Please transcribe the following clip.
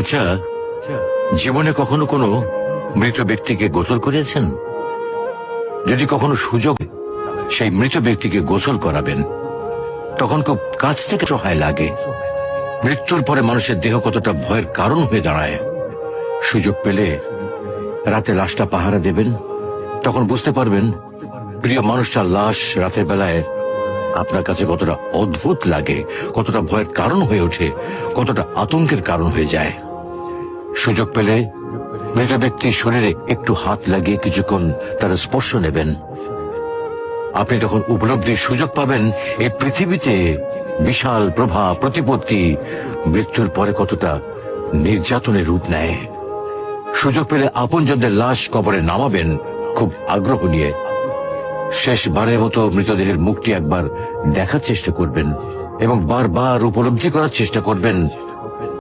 আচ্ছা, জীবনে কখনো কোনো মৃত ব্যক্তিকে গোসল করিয়েছেন? যদি কখনো সুযোগ সেই মৃত ব্যক্তিকে গোসল করাবেন, তখন খুব কাছ থেকে সহায় লাগে। মৃত্যুর পরে মানুষের দেহ কতটা ভয়ের কারণ হয়ে দাঁড়ায়। সুযোগ পেলে রাতে লাশটা পাহারা দেবেন, তখন বুঝতে পারবেন প্রিয় মানুষটার লাশ রাতের বেলায় আপনার কাছে কতটা অদ্ভুত লাগে, কতটা ভয়ের কারণ হয়ে ওঠে, কতটা আতঙ্কের কারণ হয়ে যায়। সুযোগ পেলে মৃত ব্যক্তির শরীরে একটু হাত লাগিয়ে কিছুক্ষণ তার স্পর্শ নেবেন। আপনি তখন উপলব্ধির সুযোগ পাবেন এই পৃথিবীতে বিশাল প্রভাব প্রতিপত্তি মৃত্যুর পরে কতটা নির্যাতনের রূপ নেয়। সুযোগ পেলে আপনজনদের লাশ কবরে নামাবেন খুব আগ্রহ নিয়ে। শেষবারের মতো মৃতদেহের মুখটি একবার দেখার চেষ্টা করবেন এবং বারবার উপলব্ধি করার চেষ্টা করবেন